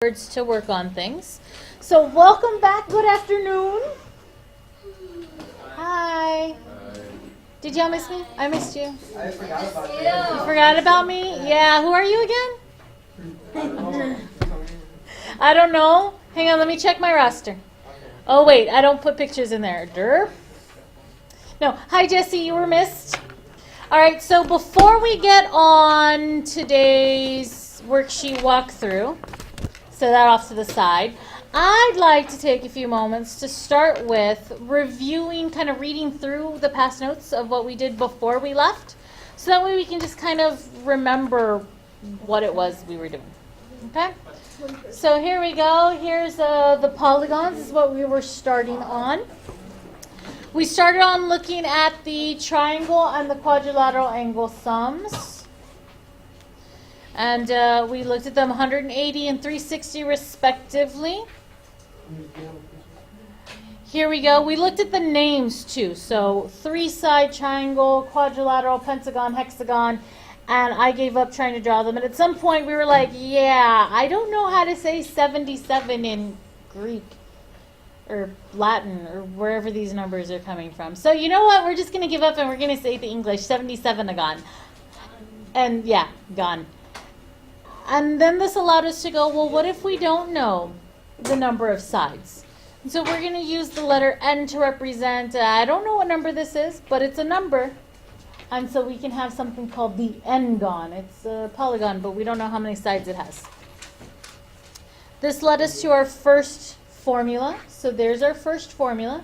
words to work on things. So welcome back. Good afternoon. Hi. Did y'all miss me? I missed you. I forgot about you. You forgot about me? Yeah. Who are you again? I don't know. Hang on. Let me check my roster. Oh, wait. I don't put pictures in there. Derp. No. Hi, Jesse. You were missed. All right. So before we get on today's worksheet walkthrough, so that off to the side, I'd like to take a few moments to start with reviewing, kind of reading through the past notes of what we did before we left, so that way we can just kind of remember what it was we were doing. Okay? So here we go. Here's the polygons. This is what we were starting on. We started on looking at the triangle and the quadrilateral angle sums. And we looked at them 180 and 360 respectively. Here we go. We looked at the names too. So 3-side triangle, quadrilateral, pentagon, hexagon. And I gave up trying to draw them. And at some point we were like, yeah, I don't know how to say 77 in Greek or Latin or wherever these numbers are coming from. So you know what? We're just going to give up and we're going to say the English, 77 again. And yeah, gone. And then this allowed us to go, well, what if we don't know the number of sides? And so we're going to use the letter N to represent, I don't know what number this is, but it's a number. And so we can have something called the N-gon. It's a polygon, but we don't know how many sides it has. This led us to our first formula. So there's our first formula.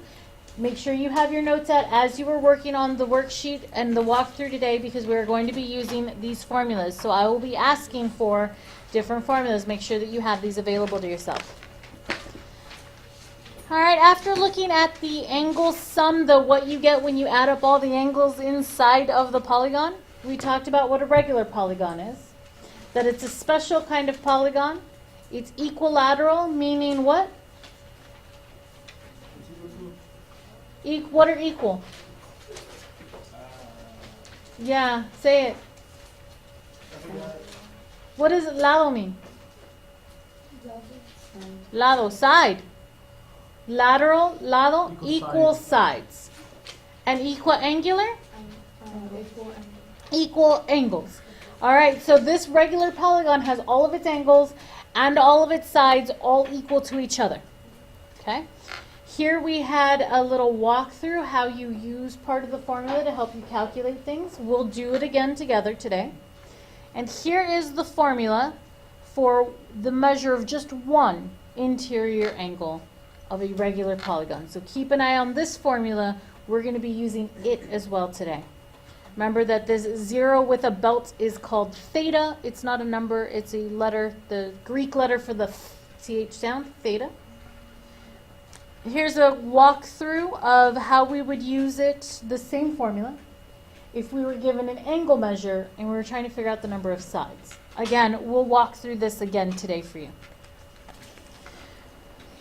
Make sure you have your notes out as you were working on the worksheet and the walkthrough today, because we're going to be using these formulas. So I will be asking for different formulas. Make sure that you have these available to yourself. All right, after looking at the angle sum, what you get when you add up all the angles inside of the polygon, we talked about what a regular polygon is. That it's a special kind of polygon. It's equilateral, meaning what? What are equal? Yeah, say it. What does lado mean? Lado, side. Lateral, lado, equal sides. And equiangular? Equal angles. All right, so this regular polygon has all of its angles and all of its sides all equal to each other. Okay? Here we had a little walkthrough how you use part of the formula to help you calculate things. We'll do it again together today. And here is the formula for the measure of just one interior angle of a regular polygon. So keep an eye on this formula. We're going to be using it as well today. Remember that this 0 with a belt is called theta. It's not a number. It's a letter, the Greek letter for the th sound, theta. Here's a walkthrough of how we would use it, the same formula, if we were given an angle measure and we were trying to figure out the number of sides. Again, we'll walk through this again today for you.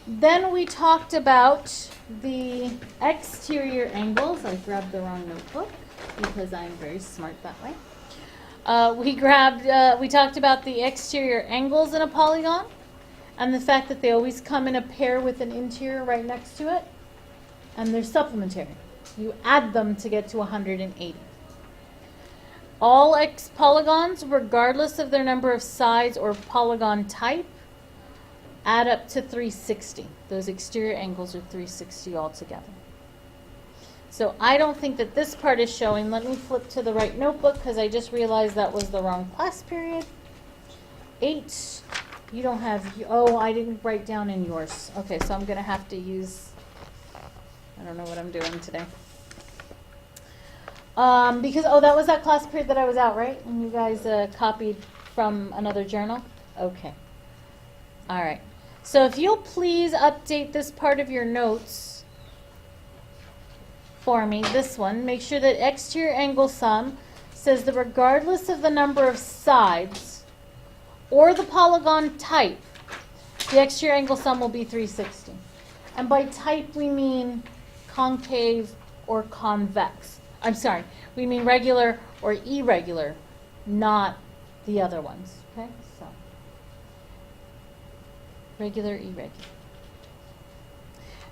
Then we talked about the exterior angles. I grabbed the wrong notebook because I'm very smart that way. We talked about the exterior angles in a polygon, and the fact that they always come in a pair with an interior right next to it, and they're supplementary. You add them to get to 180. All polygons, regardless of their number of sides or polygon type, add up to 360. Those exterior angles are 360 altogether. So I don't think that this part is showing. Let me flip to the right notebook because I just realized that was the wrong class period. 8. You don't have, oh, I didn't write down in yours. Okay, so I'm going to have to use, I don't know what I'm doing today. Because, oh, that was that class period that I was out, right? And you guys copied from another journal? Okay. All right. So if you'll please update this part of your notes for me, this one, make sure that exterior angle sum says that regardless of the number of sides or the polygon type, the exterior angle sum will be 360. And by type, we mean concave or convex. I'm sorry, we mean regular or irregular, not the other ones. Okay, so regular, irregular.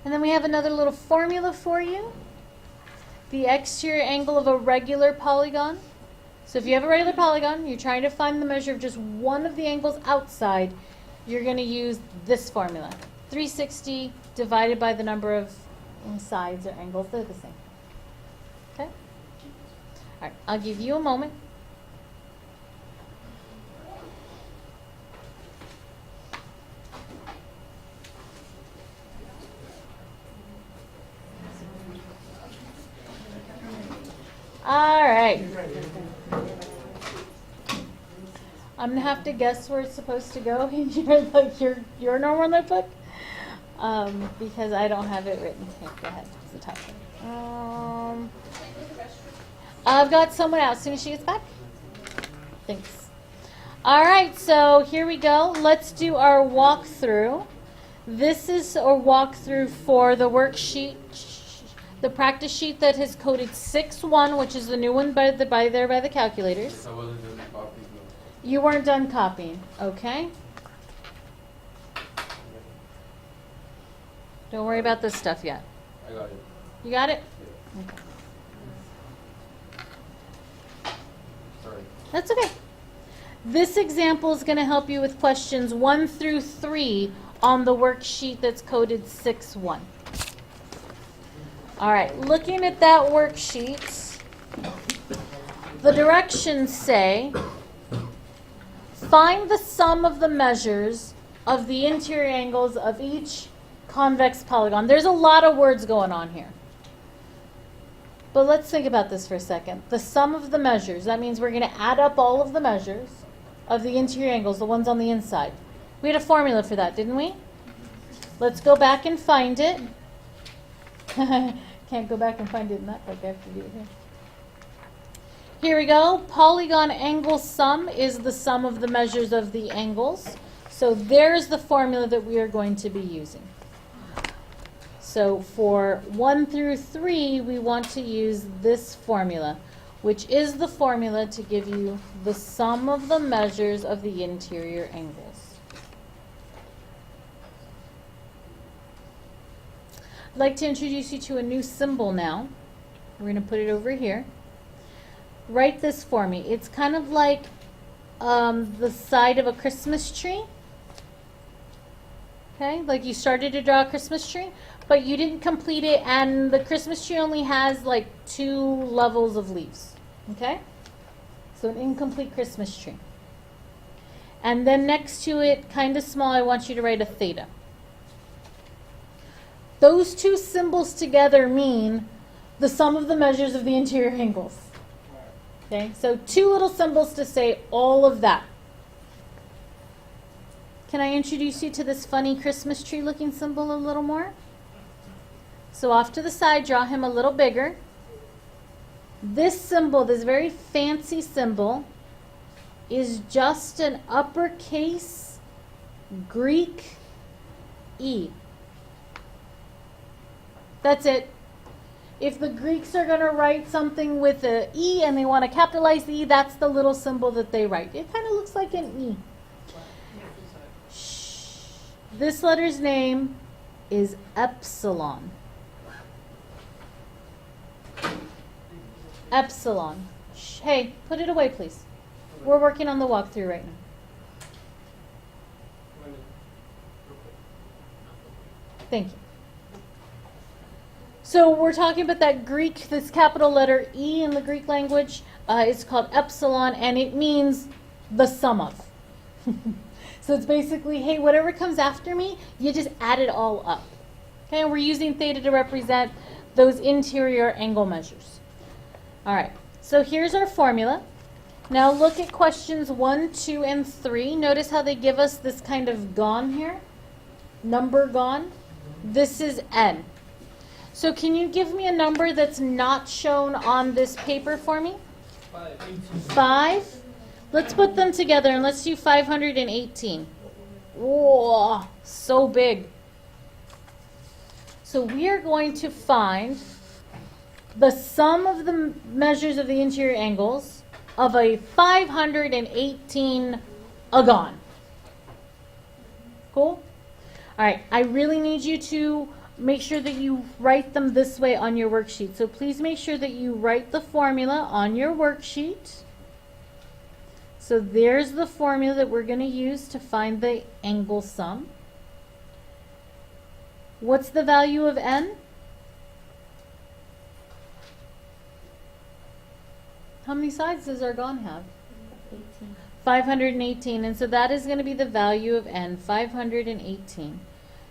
And then we have another little formula for you. The exterior angle of a regular polygon. So if you have a regular polygon, you're trying to find the measure of just one of the angles outside, you're going to use this formula. 360 divided by the number of sides or angles. They're the same. Okay? All right, I'll give you a moment. All right. I'm gonna have to guess where it's supposed to go in your normal notebook, because I don't have it written. Here, go ahead. It's the top one. I've got someone out as soon as she gets back. Thanks. All right, so here we go. Let's do our walkthrough. This is a walkthrough for the worksheet. The practice sheet that has coded 6.1, which is the new one by the calculators. I wasn't done copying. You weren't done copying, okay? Don't worry about this stuff yet. I got it. You got it? Yeah. Okay. Sorry. That's okay. This example is going to help you with questions 1 through 3 on the worksheet that's coded 6.1. All right, looking at that worksheet, the directions say, find the sum of the measures of the interior angles of each convex polygon. There's a lot of words going on here. But let's think about this for a second. The sum of the measures, that means we're going to add up all of the measures of the interior angles, the ones on the inside. We had a formula for that, didn't we? Let's go back and find it. Can't go back and find it in that book. I have to do it here. Here we go. Polygon angle sum is the sum of the measures of the angles. So there's the formula that we are going to be using. So for 1 through 3, we want to use this formula, which is the formula to give you the sum of the measures of the interior angles. I'd like to introduce you to a new symbol now. We're going to put it over here. Write this for me. It's kind of like the side of a Christmas tree. Okay, like you started to draw a Christmas tree, but you didn't complete it, and the Christmas tree only has like 2 levels of leaves. Okay? So an incomplete Christmas tree. And then next to it, kind of small, I want you to write a theta. Those 2 symbols together mean the sum of the measures of the interior angles. Okay, so 2 little symbols to say all of that. Can I introduce you to this funny Christmas tree looking symbol a little more? So off to the side, draw him a little bigger. This symbol, this very fancy symbol, is just an uppercase Greek E. That's it. If the Greeks are going to write something with an E and they want to capitalize the E, that's the little symbol that they write. It kind of looks like an E. Shh. This letter's name is epsilon. Epsilon. Shh. Hey, put it away, please. We're working on the walkthrough right now. Thank you. So we're talking about that Greek, this capital letter E in the Greek language. It's called epsilon, and it means the sum of. So it's basically, hey, whatever comes after me, you just add it all up. Okay, and we're using theta to represent those interior angle measures. All right, so here's our formula. Now look at questions 1, 2, and 3. Notice how they give us this kind of gon here, number gon. This is n. So can you give me a number that's not shown on this paper for me? 5. Let's put them together and let's do 518. Whoa, so big. So we are going to find the sum of the measures of the interior angles of a 518 agon. Cool? All right, I really need you to make sure that you write them this way on your worksheet. So please make sure that you write the formula on your worksheet. So there's the formula that we're going to use to find the angle sum. What's the value of n? How many sides does argon have? 18. 518, and so that is going to be the value of n, 518.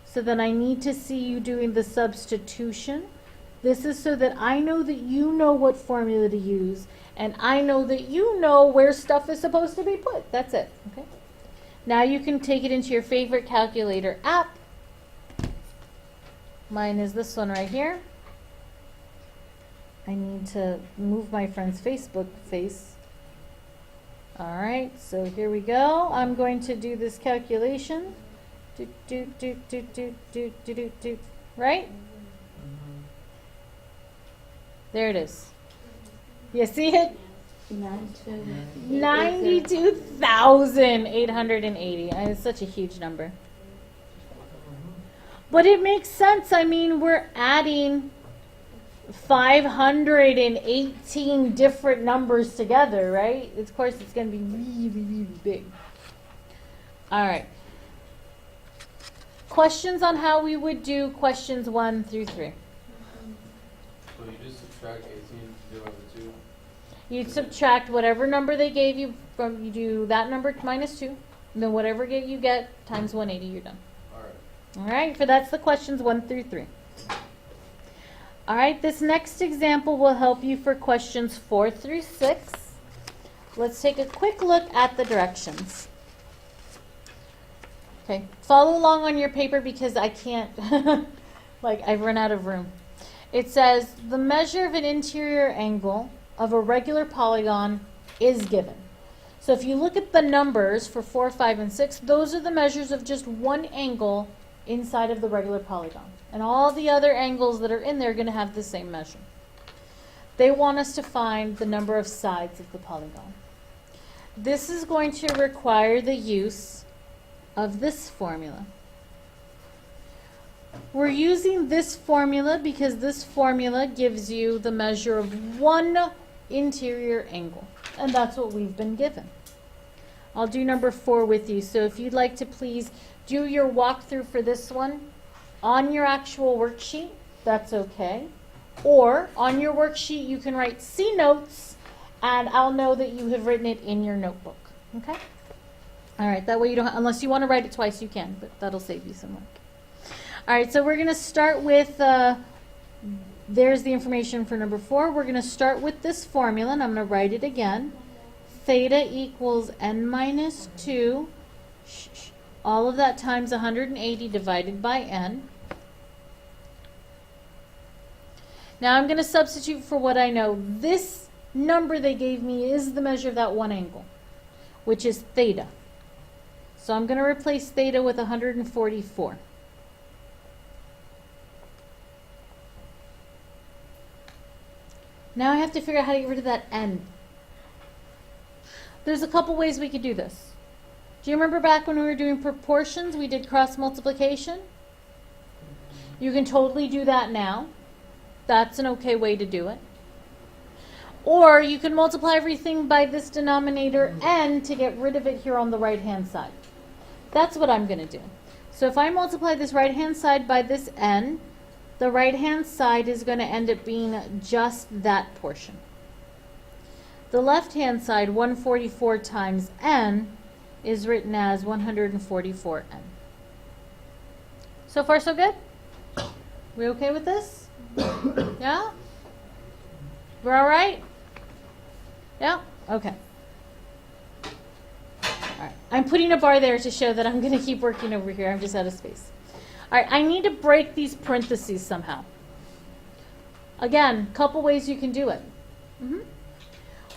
So then I need to see you doing the substitution. This is so that I know that you know what formula to use, and I know that you know where stuff is supposed to be put. That's it, okay? Now you can take it into your favorite calculator app. Mine is this one right here. I need to move my friend's Facebook face. All right, so here we go. I'm going to do this calculation. Right? There it is. You see it? 92,880. It's such a huge number. But it makes sense. I mean, we're adding 518 different numbers together, right? Of course, it's going to be really, really big. All right. Questions on how we would do questions 1 through 3? So you just subtract 18 divided by 2? You'd subtract whatever number they gave you from, you do that number minus 2, and then whatever you get times 180, you're done. Alright. All right, for that's the questions 1 through 3. All right, this next example will help you for questions 4 through 6. Let's take a quick look at the directions. Okay, follow along on your paper because I can't, like I've run out of room. It says the measure of an interior angle of a regular polygon is given. So if you look at the numbers for 4, 5, and 6, those are the measures of just one angle inside of the regular polygon. And all the other angles that are in there are going to have the same measure. They want us to find the number of sides of the polygon. This is going to require the use of this formula. We're using this formula because this formula gives you the measure of one interior angle. And that's what we've been given. I'll do number 4 with you. So if you'd like to please do your walkthrough for this one on your actual worksheet, that's okay. Or on your worksheet, you can write C notes, and I'll know that you have written it in your notebook. Okay? All right, that way you don't, unless you want to write it twice, you can, but that'll save you some work. All right, so we're going to start with, there's the information for number 4. We're going to start with this formula, and I'm going to write it again. Theta equals n minus 2, all of that times 180 divided by n. Now I'm going to substitute for what I know. This number they gave me is the measure of that one angle, which is theta. So I'm going to replace theta with 144. Now I have to figure out how to get rid of that n. There's a couple ways we could do this. Do you remember back when we were doing proportions, we did cross multiplication? You can totally do that now. That's an okay way to do it. Or you can multiply everything by this denominator n to get rid of it here on the right-hand side. That's what I'm going to do. So if I multiply this right-hand side by this n, the right-hand side is going to end up being just that portion. The left-hand side, 144 times n, is written as 144n. So far, so good? We okay with this? Yeah? We're all right? Yeah? Okay. All right. I'm putting a bar there to show that I'm going to keep working over here. I'm just out of space. All right. I need to break these parentheses somehow. Again, a couple ways you can do it.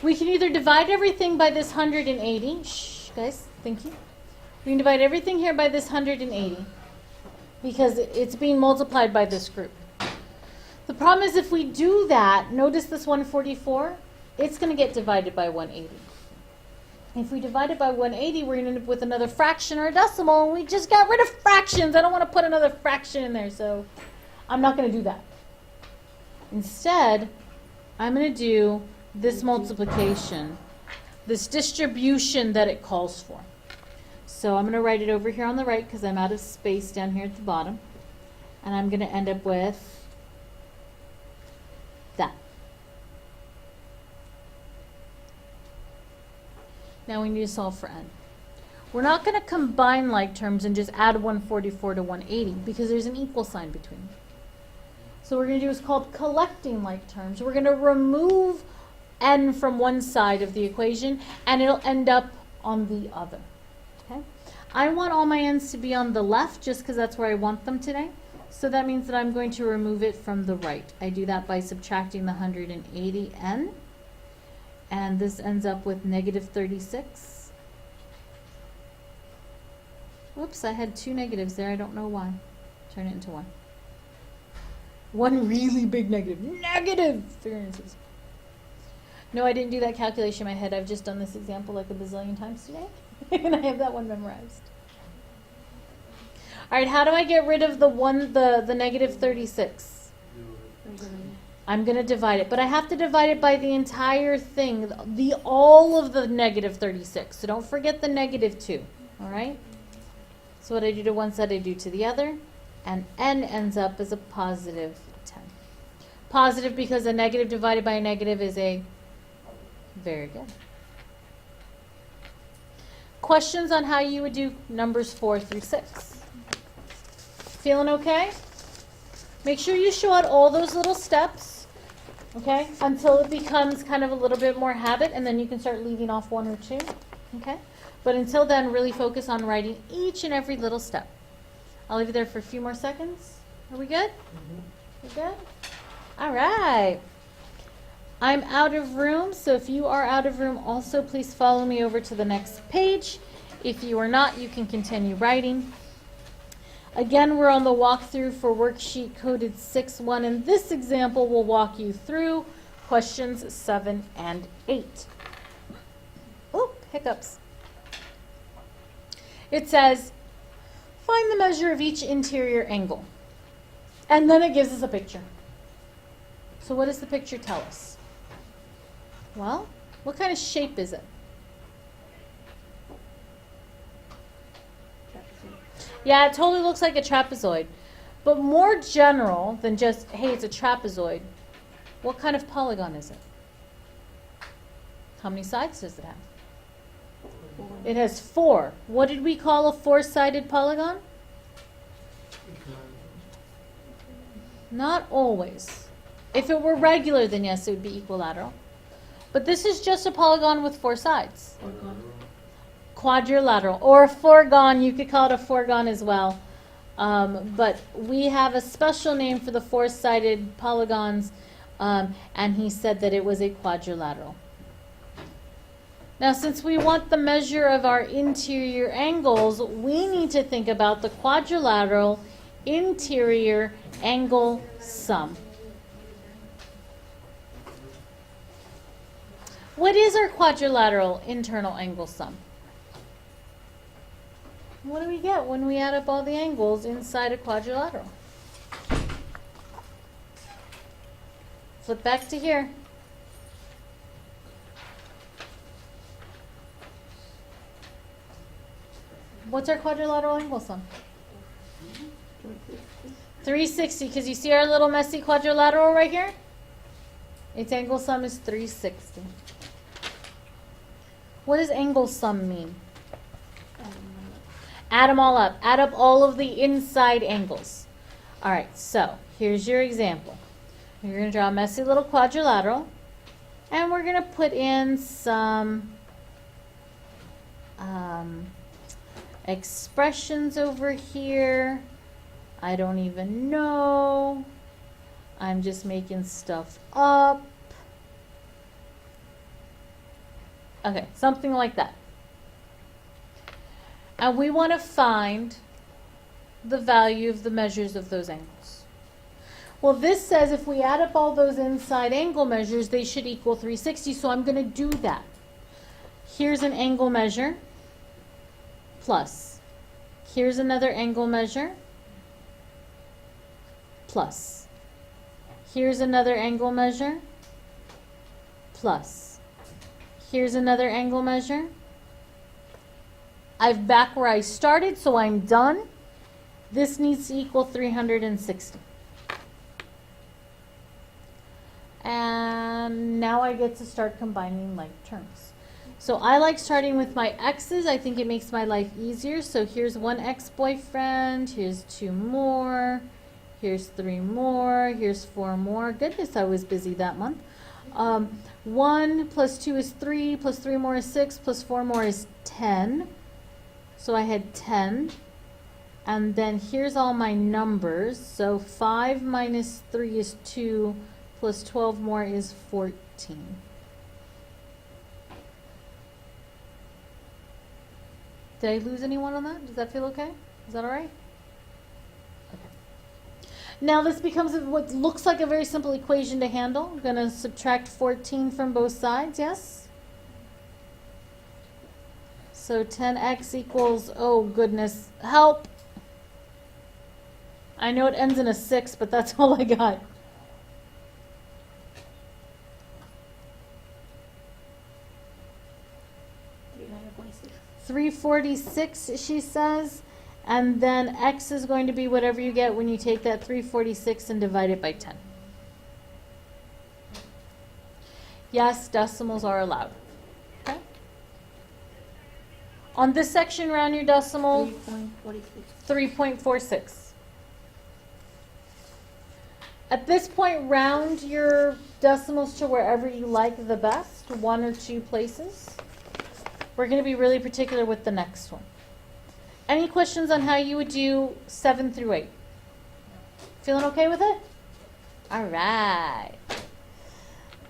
We can either divide everything by this 180. Shh, guys. Thank you. We can divide everything here by this 180 because it's being multiplied by this group. The problem is if we do that, notice this 144, it's going to get divided by 180. If we divide it by 180, we're going to end up with another fraction or a decimal, and we just got rid of fractions. I don't want to put another fraction in there, so I'm not going to do that. Instead, I'm going to do this multiplication, this distribution that it calls for. So I'm going to write it over here on the right because I'm out of space down here at the bottom. And I'm going to end up with that. Now we need to solve for n. We're not going to combine like terms and just add 144 to 180 because there's an equal sign between them. So what we're going to do is called collecting like terms. We're going to remove n from one side of the equation and it'll end up on the other. Okay? I want all my n's to be on the left just because that's where I want them today. So that means that I'm going to remove it from the right. I do that by subtracting the 180n. And this ends up with negative 36. Whoops, I had two negatives there. I don't know why. Turn it into one. One really big negative. Negative 306. No, I didn't do that calculation in my head. I've just done this example like a bazillion times today. And I have that one memorized. All right, how do I get rid of the negative 36? I'm going to divide it, but I have to divide it by the entire thing, all of the negative 36. So don't forget the negative 2, all right? So what I do to one side, I do to the other, and n ends up as a positive 10. Positive because a negative divided by a negative is a very good. Questions on how you would do numbers 4 through 6? Feeling okay? Make sure you show out all those little steps, okay, until it becomes kind of a little bit more habit, and then you can start leaving off one or two, okay? But until then, really focus on writing each and every little step. I'll leave it there for a few more seconds. Are we good? We're good? All right. I'm out of room, so if you are out of room also, please follow me over to the next page. If you are not, you can continue writing. Again, we're on the walkthrough for worksheet coded 6.1, and this example will walk you through questions 7 and 8. Oh, hiccups. It says, find the measure of each interior angle. And then it gives us a picture. So what does the picture tell us? Well, what kind of shape is it? Yeah, it totally looks like a trapezoid. But more general than just, hey, it's a trapezoid, what kind of polygon is it? How many sides does it have? It has 4. What did we call a 4-sided polygon? Not always. If it were regular, then yes, it would be equilateral. But this is just a polygon with 4 sides. Quadrilateral, or a fourgon. You could call it a fourgon as well. But we have a special name for the 4-sided polygons, and he said that it was a quadrilateral. Now, since we want the measure of our interior angles, we need to think about the quadrilateral interior angle sum. What is our quadrilateral internal angle sum? What do we get when we add up all the angles inside a quadrilateral? Flip back to here. What's our quadrilateral angle sum? 360, because you see our little messy quadrilateral right here? Its angle sum is 360. What does angle sum mean? Add them all up. Add up all of the inside angles. All right, so here's your example. You're going to draw a messy little quadrilateral, and we're going to put in some expressions over here. I don't even know. I'm just making stuff up. Okay, something like that. And we want to find the value of the measures of those angles. Well, this says if we add up all those inside angle measures, they should equal 360, so I'm going to do that. Here's an angle measure, plus. Here's another angle measure, plus. Here's another angle measure, plus. Here's another angle measure. I've back where I started, so I'm done. This needs to equal 360. And now I get to start combining like terms. So I like starting with my x's. I think it makes my life easier. So here's one ex-boyfriend. Here's 2 more. Here's 3 more. Here's 4 more. Goodness, I was busy that month. 1 plus 2 is 3, plus 3 more is 6, plus 4 more is 10. So I had 10. And then here's all my numbers. So 5 minus 3 is 2, plus 12 more is 14. Did I lose anyone on that? Does that feel okay? Is that all right? Okay. Now this becomes what looks like a very simple equation to handle. I'm going to subtract 14 from both sides, yes? So 10x equals, oh goodness, help. I know it ends in a 6, but that's all I got. $346, she says, and then x is going to be whatever you get when you take that 346 and divide it by 10. Yes, decimals are allowed. Okay. On this section, round your decimal 3.46. At this point, round your decimals to wherever you like the best, 1 or 2 places. We're going to be really particular with the next one. Any questions on how you would do 7 through 8? Feeling okay with it? All right.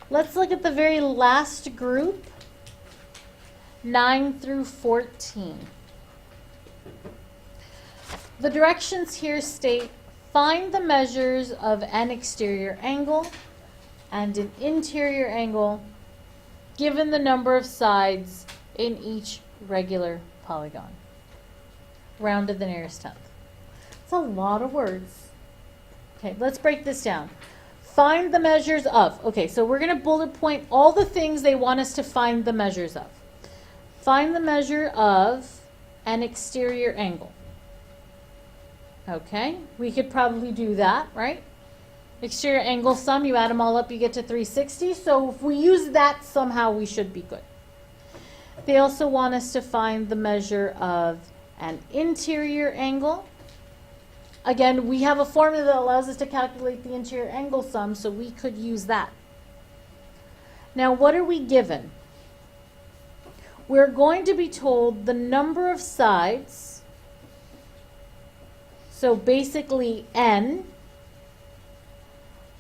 Let's look at the very last group, 9 through 14. The directions here state, find the measures of an exterior angle and an interior angle given the number of sides in each regular polygon. Round to the nearest tenth. It's a lot of words. Okay, let's break this down. Find the measures of. Okay, so we're going to bullet point all the things they want us to find the measures of. Find the measure of an exterior angle. Okay, we could probably do that, right? Exterior angle sum, you add them all up, you get to 360. So if we use that somehow, we should be good. They also want us to find the measure of an interior angle. Again, we have a formula that allows us to calculate the interior angle sum, so we could use that. Now, what are we given? We're going to be told the number of sides, so basically n,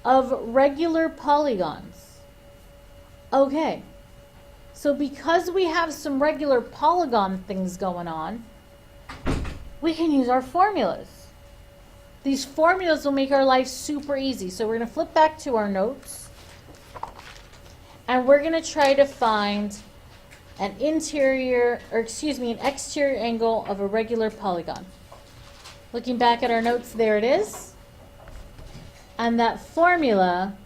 of regular polygons. Okay. So because we have some regular polygon things going on, we can use our formulas. These formulas will make our life super easy. So we're going to flip back to our notes. And we're going to try to find an exterior angle of a regular polygon. Looking back at our notes, there it is. And that formula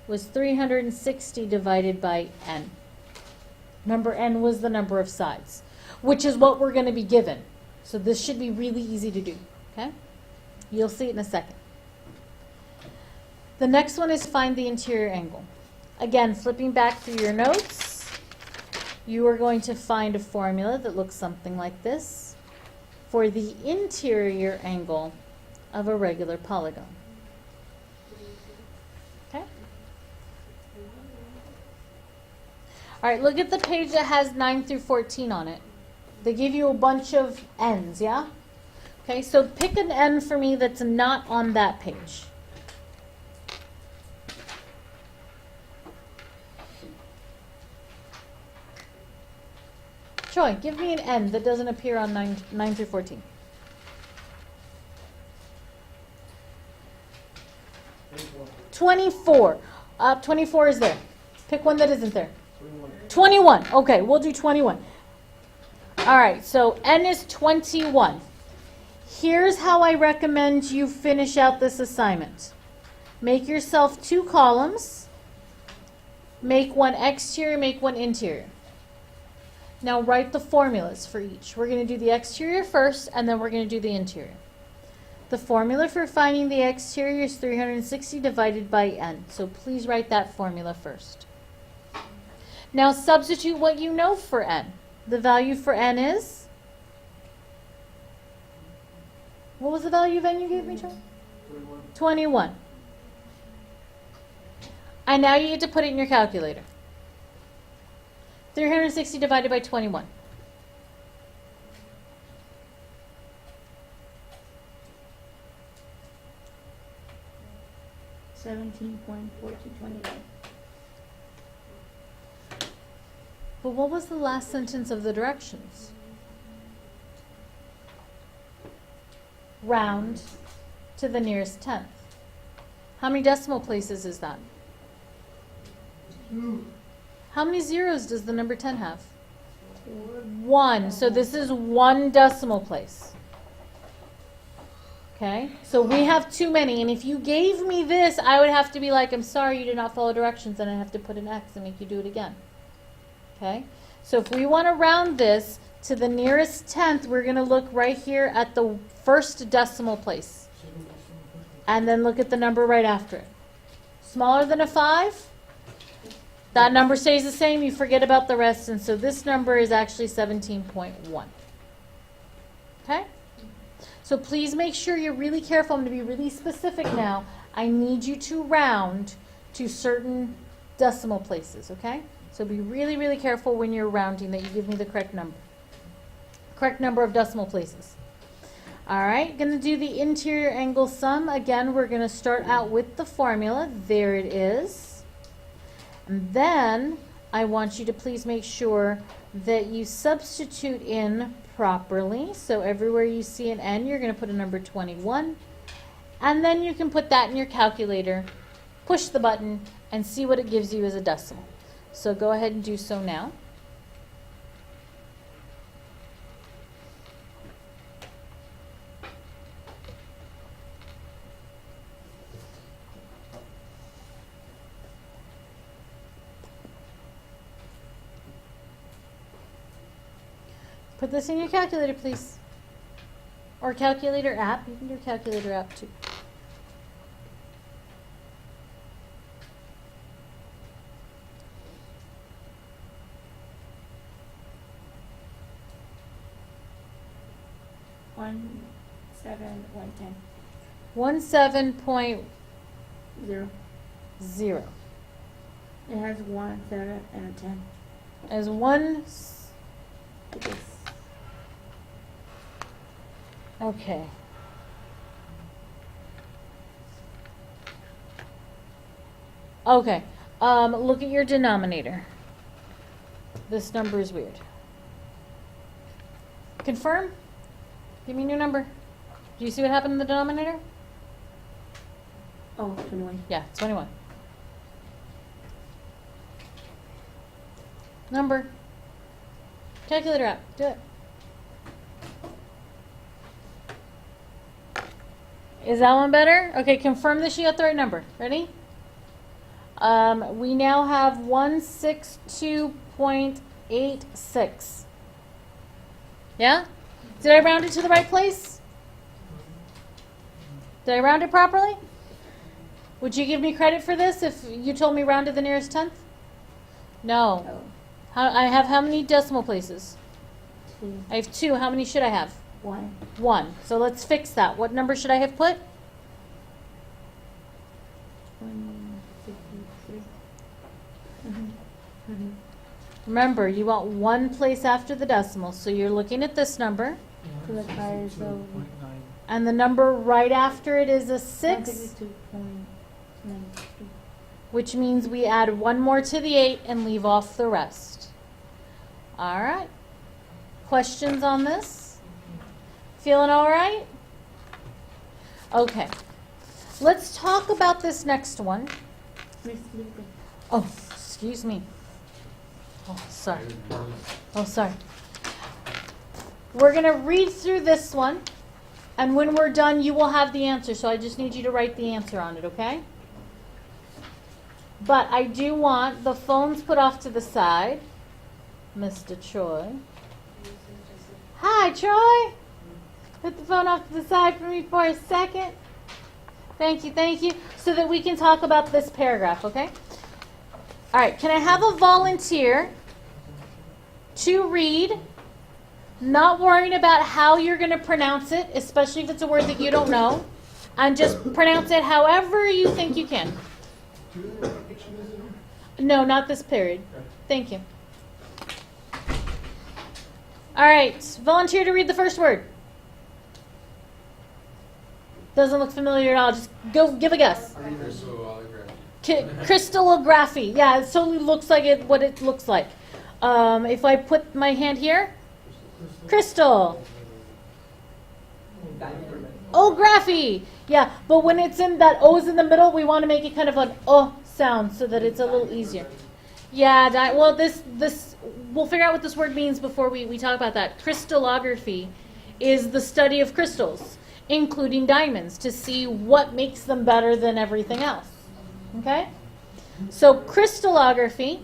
was 360 divided by n. Number n was the number of sides, which is what we're going to be given. So this should be really easy to do, okay? You'll see it in a second. The next one is find the interior angle. Again, flipping back through your notes, you are going to find a formula that looks something like this for the interior angle of a regular polygon. Okay? All right, look at the page that has 9 through 14 on it. They give you a bunch of n's, yeah? Okay, so pick an n for me that's not on that page. Troy, give me an n that doesn't appear on 9 through 14. 24. 24 is there. Pick one that isn't there. 21. 21. Okay, we'll do 21. All right, so n is 21. Here's how I recommend you finish out this assignment. Make yourself 2 columns. Make one exterior, make one interior. Now write the formulas for each. We're going to do the exterior first, and then we're going to do the interior. The formula for finding the exterior is 360 divided by n. So please write that formula first. Now substitute what you know for n. The value for n is? What was the value of n you gave me, Charlie? 21. And now you get to put it in your calculator. 360 divided by 21. 17.4228. But what was the last sentence of the directions? Round to the nearest tenth. How many decimal places is that? 2. How many zeros does the number 10 have? 1. So this is 1 decimal place. Okay? So we have too many. And if you gave me this, I would have to be like, I'm sorry you did not follow directions, and I'd have to put an X and make you do it again. Okay? So if we want to round this to the nearest tenth, we're going to look right here at the first decimal place. And then look at the number right after it. Smaller than a 5? That number stays the same. You forget about the rest. And so this number is actually 17.1. Okay? So please make sure you're really careful. I'm going to be really specific now. I need you to round to certain decimal places. Okay? So be really, really careful when you're rounding that you give me the correct number. Correct number of decimal places. All right, going to do the interior angle sum. Again, we're going to start out with the formula. There it is. And then I want you to please make sure that you substitute in properly. So everywhere you see an n, you're going to put a number 21. And then you can put that in your calculator, push the button, and see what it gives you as a decimal. So go ahead and do so now. Put this in your calculator, please. Or calculator app. You can do calculator app too. One 110. 17.0. 0. It has 1, 7, and a 10. As one. It is. Okay. Okay. Look at your denominator. This number is weird. Confirm? Give me a new number. Do you see what happened in the denominator? Oh, 21. Yeah, 21. Number. Calculator app. Do it. Is that one better? Okay, confirm that you got the right number. Ready? We now have 162.86. Yeah? Did I round it to the right place? Did I round it properly? Would you give me credit for this if you told me round to the nearest tenth? No. Oh, I have how many decimal places? 2. I have 2. How many should I have? 1. 1. So let's fix that. What number should I have put? 153. Remember, you want one place after the decimal. So you're looking at this number. So the car is so. And the number right after it is a 6, 162.92. which means we add 1 more to the 8 and leave off the rest. All right. Questions on this? Feeling all right? Okay. Let's talk about this next one. Miss Luca. Oh, excuse me. Oh, sorry. Oh, sorry. We're going to read through this one, and when we're done, you will have the answer. So I just need you to write the answer on it, okay? But I do want the phones put off to the side. Mr. Troy. Hi, Troy. Put the phone off to the side for me for a second. Thank you, so that we can talk about this paragraph, okay? All right, can I have a volunteer to read, not worrying about how you're going to pronounce it, especially if it's a word that you don't know, and just pronounce it however you think you can. No, not this period. Thank you. All right, volunteer to read the first word. Doesn't look familiar at all. Just go give a guess. Crystallography. Yeah, it totally looks like it. What it looks like. If I put my hand here, crystal. Ography. Yeah, but when it's in that O's in the middle, we want to make it kind of an O sound so that it's a little easier. Yeah. Well, this we'll figure out what this word means before we talk about that. Crystallography is the study of crystals, including diamonds, to see what makes them better than everything else. Okay? So crystallography,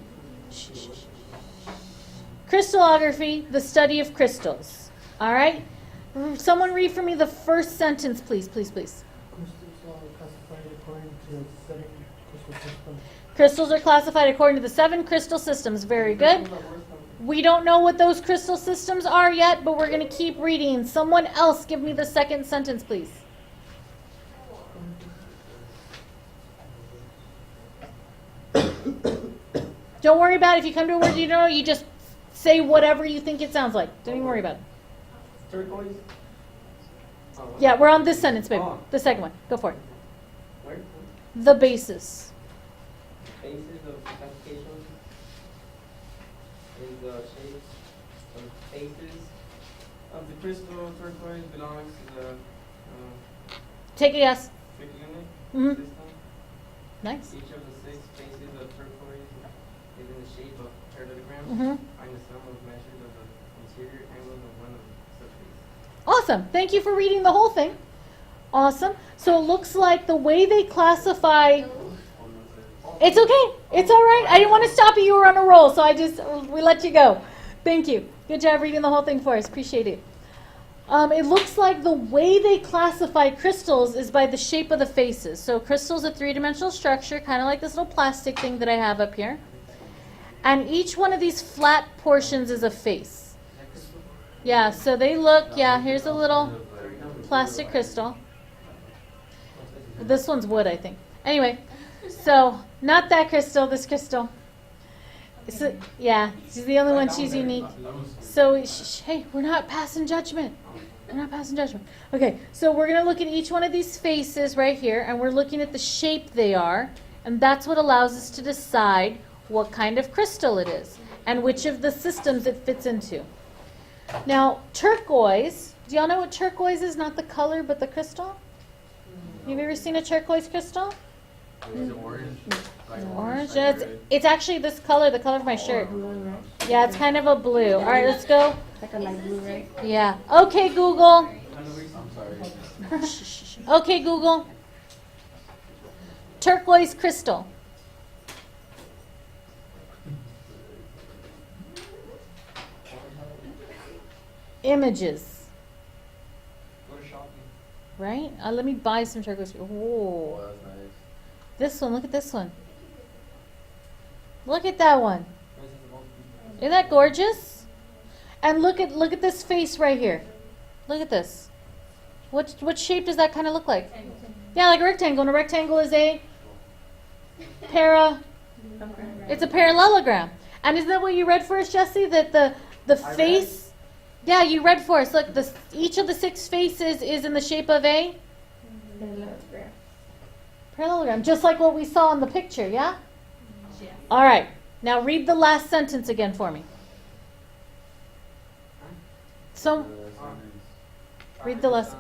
the study of crystals. All right? Someone read for me the first sentence, please. Crystals are classified according to 7 crystal systems. Crystals are classified according to the 7 crystal systems. Very good. We don't know what those crystal systems are yet, but we're going to keep reading. Someone else give me the second sentence, please. Don't worry about it. If you come to a word you don't know, you just say whatever you think it sounds like. Don't even worry about it. Turquoise? Yeah, we're on this sentence, baby. The second one. Go for it. Where? The basis. Basis of classification is the shapes of faces of the crystal. Turquoise belongs to the Take a guess. fifth unit Mhm. system. Nice. Each of the 6 faces of turquoise is in the shape of parallelogram. Mhm. Find the sum of measures of the interior angles of one of such faces. Awesome. Thank you for reading the whole thing. Awesome. So it looks like the way they classify... It's okay. It's all right. I didn't want to stop you. You were on a roll, so we let you go. Thank you. Good job reading the whole thing for us. Appreciate it. It looks like the way they classify crystals is by the shape of the faces. So crystal's a 3-dimensional structure, kind of like this little plastic thing that I have up here. And each one of these flat portions is a face. Yeah, so they look, here's a little plastic crystal. This one's wood, I think. Anyway, so not that crystal, this crystal. So, yeah, she's the only one, she's unique. So, hey, we're not passing judgment. We're not passing judgment. Okay, so we're going to look at each one of these faces right here, and we're looking at the shape they are, and that's what allows us to decide what kind of crystal it is and which of the systems it fits into. Now, turquoise, do y'all know what turquoise is? Not the color, but the crystal? Have you ever seen a turquoise crystal? Is it orange? Like Orange? like It's actually this color, the color of my shirt. Blue, right? Yeah, it's kind of a blue. All right, let's go. Like a light blue, right? Yeah. Okay, Google. I'm sorry. Okay, Google. Turquoise crystal. Images. Go to shopping. Right? Let me buy some turquoise. Oh, Whoa. that's nice. This one. Look at this one. Look at that one. This is the most- Isn't that gorgeous? And look at this face right here. Look at this. What shape does that kind of look like? Yeah, like a rectangle. And a rectangle is a it's a parallelogram. And isn't that what you read for us, Jesse? That the face. Yeah, you read for us. Look, each of the 6 faces is in the shape of a parallelogram, just like what we saw in the picture. Yeah. Yeah. All right. Now read the last sentence again for me. So read the lesson.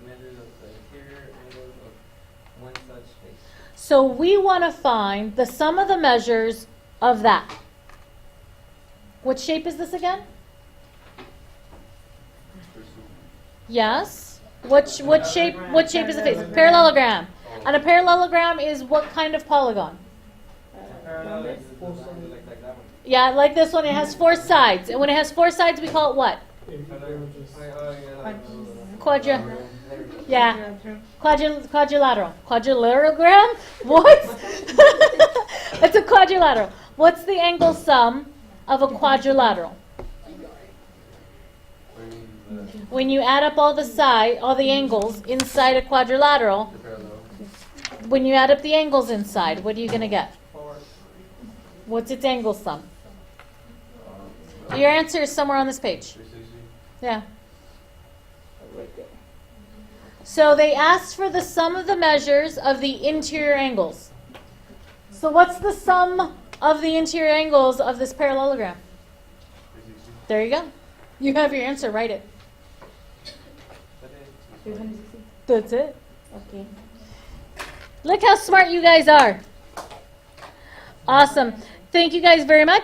Measures of the interior angles of one such face. So we want to find the sum of the measures of that. What shape is this again? Yes. What shape is the face? Parallelogram. And a parallelogram is what kind of polygon? Parallel, like that one. Yeah, like this one. It has 4 sides, and when it has 4 sides, we call it what? Quadra. Yeah. Quadrilateral. Quadrilateral? What? It's a quadrilateral. What's the angle sum of a quadrilateral? When you add up all the angles inside a quadrilateral, when you add up the angles inside, what are you going to get? What's its angle sum? Your answer is somewhere on this page. Yeah. So they asked for the sum of the measures of the interior angles. So what's the sum of the interior angles of this parallelogram? There you go. You have your answer. Write it. 360. That's it. Okay. Look how smart you guys are. Awesome. Thank you guys very much.